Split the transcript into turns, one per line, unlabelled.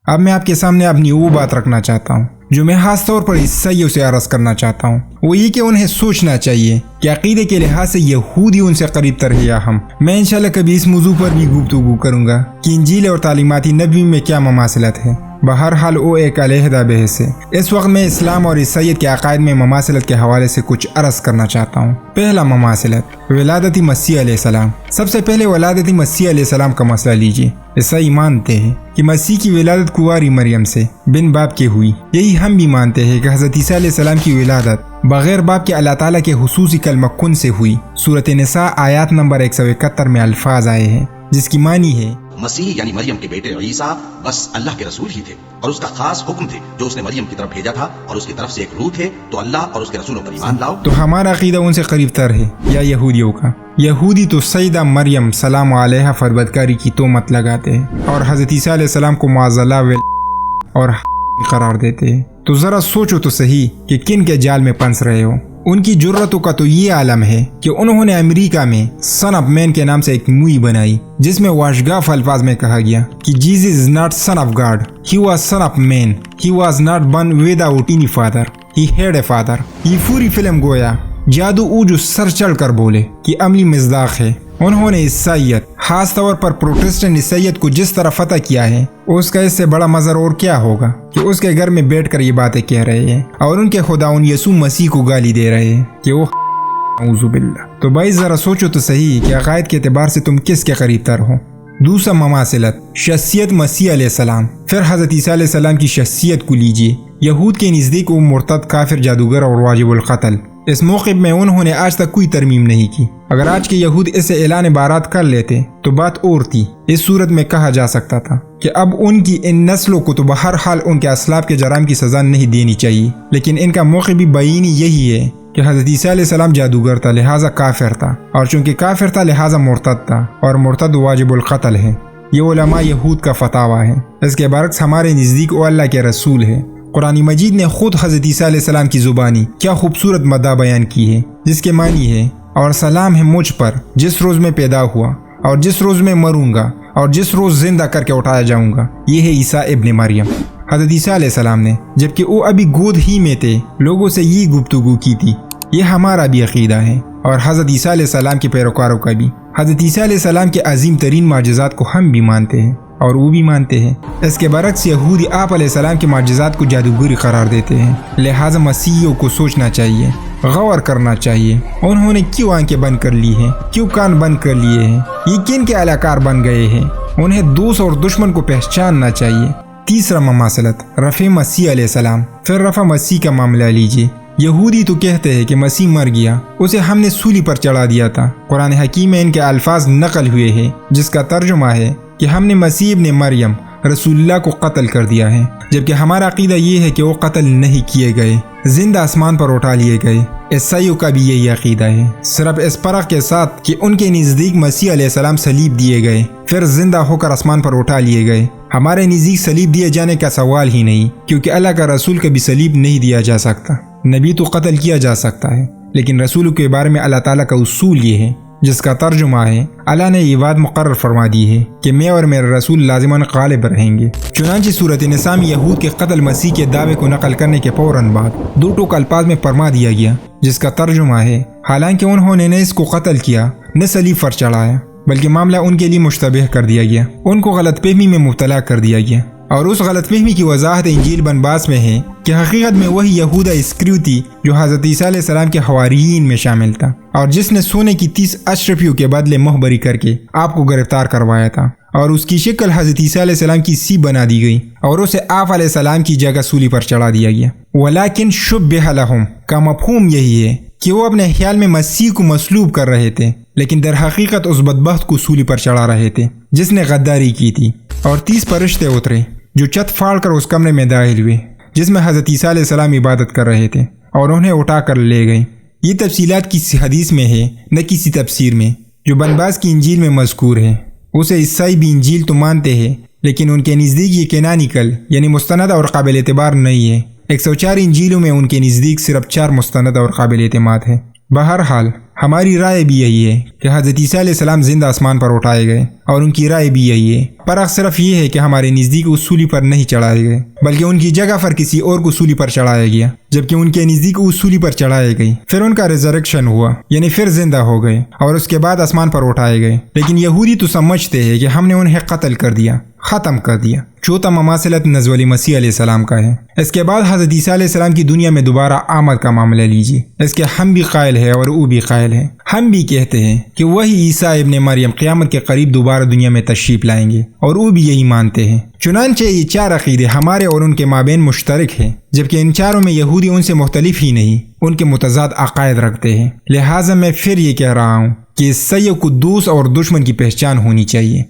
اب میں آپ کے سامنے اپنی وہ بات رکھنا چاہتا ہوں جو میں خاص طور پر عیسائیوں سے عرض کرنا چاہتا ہوں، وہ یہ کہ انہیں سوچنا چاہیے کہ عقیدے کے لحاظ سے یہودی ان سے قریب تر ہے یا ہم۔ میں انشاءاللہ کبھی اس موضوع پر بھی گفتگو کروں گا کہ انجیل اور تعلیمات نبوی میں کیا مماثلت ہے۔ بہرحال وہ ایک علیحدہ بحث ہے۔ اس وقت میں اسلام اور عیسائیت کے عقائد میں مماثلت کے حوالے سے کچھ عرض کرنا چاہتا ہوں۔ پہلا مماثلت، ولادت مسیح علیہ السلام۔ سب سے پہلے ولادت مسیح علیہ السلام کا مسئلہ لیجیے۔ عیسائی مانتے ہیں کہ مسیح کی ولادت کنواری مریم سے بن باپ کے ہوئی۔ یہی ہم بھی مانتے ہیں کہ حضرت عیسیٰ علیہ السلام کی ولادت بغیر باپ کے اللہ تعالیٰ کے خصوصی کلمہ کن سے ہوئی۔ سورۃ نساء آیات نمبر 171 میں الفاظ آئے ہیں جس کی معنی ہے
مسیح یعنی مریم کے بیٹے عیسیٰ بس اللہ کے رسول ہی تھے اور اس کا خاص حکم تھے جو اس نے مریم کی طرف بھیجا تھا، اور اس کی طرف سے ایک روح تھے، تو اللہ اور اس کے رسولوں پر ایمان لاؤ۔
تو ہمارا عقیدہ ان سے قریب تر ہے یا یہودیوں کا؟ یہودی تو سیدہ مریم سلام علیہا فربدکاری کی تہمت لگاتے ہیں اور حضرت عیسیٰ علیہ السلام کو معاذ اللہ اور قرار دیتے ہیں۔ تو ذرا سوچو تو صحیح کہ کن کے جال میں پنس رہے ہو۔ ان کی جرتوں کا تو یہ عالم ہے کہ انہوں نے امریکہ میں سن آف مین کے نام سے ایک مووی بنائی جس میں واشگاف الفاظ میں کہا گیا کہ Jesus is not son of God, he was son of man, he was not born without any father, he had a father. یہ پوری فلم گویا جادو او جو سر چڑھ کر بولے کہ عملی مصداق ہے۔ انہوں نے عیسائیت، خاص طور پر پروٹسٹنٹ عیسائیت کو جس طرح فتح کیا ہے، اس کا اس سے بڑا مظہر اور کیا ہوگا کہ اس کے گھر میں بیٹھ کر یہ باتیں کہہ رہے ہیں اور ان کے خدا ان یسوع مسیح کو گالی دے رہے ہیں کہ وہ اعوذ باللہ۔ تو بھائی ذرا سوچو تو صحیح کہ عقائد کے اعتبار سے تم کس کے قریب تر ہو۔ دوسرا مماثلت، شخصیت مسیح علیہ السلام۔ پھر حضرت عیسیٰ علیہ السلام کی شخصیت کو لیجیے۔ یہود کے نزدیک وہ مرتد، کافر، جادوگر اور واجب القتل۔ اس موقع میں انہوں نے آج تک کوئی ترمیم نہیں کی۔ اگر آج کے یہود اسے اعلان بارات کر لیتے تو بات اور تھی۔ اس صورت میں کہا جا سکتا تھا کہ اب ان کی ان نسلوں کو تو بہرحال ان کے اسلاف کے جرائم کی سزا نہیں دینی چاہیے، لیکن ان کا موقع بھی بیانی یہی ہے کہ حضرت عیسیٰ علیہ السلام جادوگر تھا لہٰذا کافر تھا، اور چونکہ کافر تھا لہٰذا مرتد تھا، اور مرتد واجب القتل ہے۔ یہ علماء یہود کا فتاویٰ ہے۔ اس کے برعکس ہمارے نزدیک وہ اللہ کے رسول ہے۔ قرآن مجید نے خود حضرت عیسیٰ علیہ السلام کی زبانی کیا خوبصورت مدح بیان کی ہے، جس کے معنی ہے اور سلام ہے مجھ پر جس روز میں پیدا ہوا اور جس روز میں مروں گا اور جس روز زندہ کر کے اٹھایا جاؤں گا۔ یہ ہے عیسیٰ ابن مریم۔ حضرت عیسیٰ علیہ السلام نے جبکہ وہ ابھی گود ہی میں تھے لوگوں سے یہ گفتگو کی تھی۔ یہ ہمارا بھی عقیدہ ہے اور حضرت عیسیٰ علیہ السلام کے پیروکاروں کا بھی۔ حضرت عیسیٰ علیہ السلام کے عظیم ترین معجزات کو ہم بھی مانتے ہیں اور وہ بھی مانتے ہیں۔ اس کے برعکس یہودی آپ علیہ السلام کے معجزات کو جادوگری قرار دیتے ہیں۔ لہٰذا مسیحیوں کو سوچنا چاہیے، غور کرنا چاہیے، انہوں نے کیوں آنکھیں بند کر لی ہیں، کیوں کان بند کر لیے ہیں، یہ کن کے اہلکار بن گئے ہیں۔ انہیں دوست اور دشمن کو پہچاننا چاہیے۔ تیسرا مماثلت، رفع مسیح علیہ السلام۔ پھر رفع مسیح کا معاملہ لیجیے۔ یہودی تو کہتے ہیں کہ مسیح مر گیا، اسے ہم نے سولی پر چڑھا دیا تھا۔ قرآن حکیم میں ان کے الفاظ نقل ہوئے ہیں جس کا ترجمہ ہے کہ ہم نے مسیح ابن مریم رسول اللہ کو قتل کر دیا ہے، جبکہ ہمارا عقیدہ یہ ہے کہ وہ قتل نہیں کیے گئے، زندہ آسمان پر اٹھا لیے گئے۔ عیسائیوں کا بھی یہی عقیدہ ہے، صرف اس فرق کے ساتھ کہ ان کے نزدیک مسیح علیہ السلام صلیب دیے گئے پھر زندہ ہو کر آسمان پر اٹھا لیے گئے۔ ہمارے نزدیک صلیب دیے جانے کا سوال ہی نہیں، کیونکہ اللہ کا رسول کبھی صلیب نہیں دیا جا سکتا۔ نبی تو قتل کیا جا سکتا ہے، لیکن رسولوں کے بارے میں اللہ تعالیٰ کا اصول یہ ہے جس کا ترجمہ ہے اللہ نے یہ بات مقرر فرما دی ہے کہ میں اور میرے رسول لازماً غالب رہیں گے۔ چنانچہ سورۃ نساء میں یہود کے قتل مسیح کے دعوے کو نقل کرنے کے فوراً بعد دو ٹوک الفاظ میں فرما دیا گیا جس کا ترجمہ ہے حالانکہ انہوں نے نہ اس کو قتل کیا نہ صلیب پر چڑھایا، بلکہ معاملہ ان کے لیے مشتبہ کر دیا گیا، ان کو غلط فہمی میں مبتلا کر دیا گیا۔ اور اس غلط فہمی کی وضاحت انجیل بنباس میں ہے کہ حقیقت میں وہی یہودا اسکریوتی جو حضرت عیسیٰ علیہ السلام کے حواریین میں شامل تھا اور جس نے سونے کی 30 اشرفیوں کے بدلے مہبری کر کے آپ کو گرفتار کروایا تھا، اور اس کی شکل حضرت عیسیٰ علیہ السلام کی سی بنا دی گئی اور اسے آپ علیہ السلام کی جگہ سولی پر چڑھا دیا گیا۔ ولیکن شبہ لہم کا مفہوم یہی ہے کہ وہ اپنے خیال میں مسیح کو مصلوب کر رہے تھے، لیکن در حقیقت اس بدبخت کو سولی پر چڑھا رہے تھے جس نے غداری کی تھی۔ اور 30 فرشتے اترے جو چھت پھاڑ کر اس کمرے میں داخل ہوئے جس میں حضرت عیسیٰ علیہ السلام عبادت کر رہے تھے اور انہیں اٹھا کر لے گئے۔ یہ تفصیلات کسی حدیث میں ہے نہ کسی تفسیر میں جو بنباس کی انجیل میں مذکور ہے۔ اسے عیسائی بھی انجیل تو مانتے ہیں، لیکن ان کے نزدیک یہ کینانیکل یعنی مستند اور قابل اعتبار نہیں ہے۔ 104 انجیلوں میں ان کے نزدیک صرف 4 مستند اور قابل اعتماد ہے۔ بہرحال ہماری رائے بھی یہی ہے کہ حضرت عیسیٰ علیہ السلام زندہ آسمان پر اٹھائے گئے، اور ان کی رائے بھی یہی ہے۔ فرق صرف یہ ہے کہ ہمارے نزدیک اس سولی پر نہیں چڑھائے گئے، بلکہ ان کی جگہ پر کسی اور کو سولی پر چڑھایا گیا، جبکہ ان کے نزدیک اس سولی پر چڑھائے گئے، پھر ان کا ریزریکشن ہوا، یعنی پھر زندہ ہو گئے اور اس کے بعد آسمان پر اٹھائے گئے۔ لیکن یہودی تو سمجھتے ہیں کہ ہم نے انہیں قتل کر دیا، ختم کر دیا۔ چوتھا مماثلت نزول مسیح علیہ السلام کا ہے۔ اس کے بعد حضرت عیسیٰ علیہ السلام کی دنیا میں دوبارہ آمد کا معاملہ لیجیے۔ اس کے ہم بھی قائل ہیں اور وہ بھی قائل ہیں۔ ہم بھی کہتے ہیں کہ وہی عیسیٰ ابن مریم قیامت کے قریب دوبارہ دنیا میں تشریف لائیں گے، اور وہ بھی یہی مانتے ہیں۔ چنانچہ یہ چار عقیدے ہمارے اور ان کے مابین مشترک ہیں، جبکہ ان چاروں میں یہودی ان سے مختلف ہی نہیں، ان کے متضاد عقائد رکھتے ہیں۔ لہٰذا میں پھر یہ کہہ رہا ہوں کہ سید قدوس اور دشمن کی پہچان ہونی چاہیے۔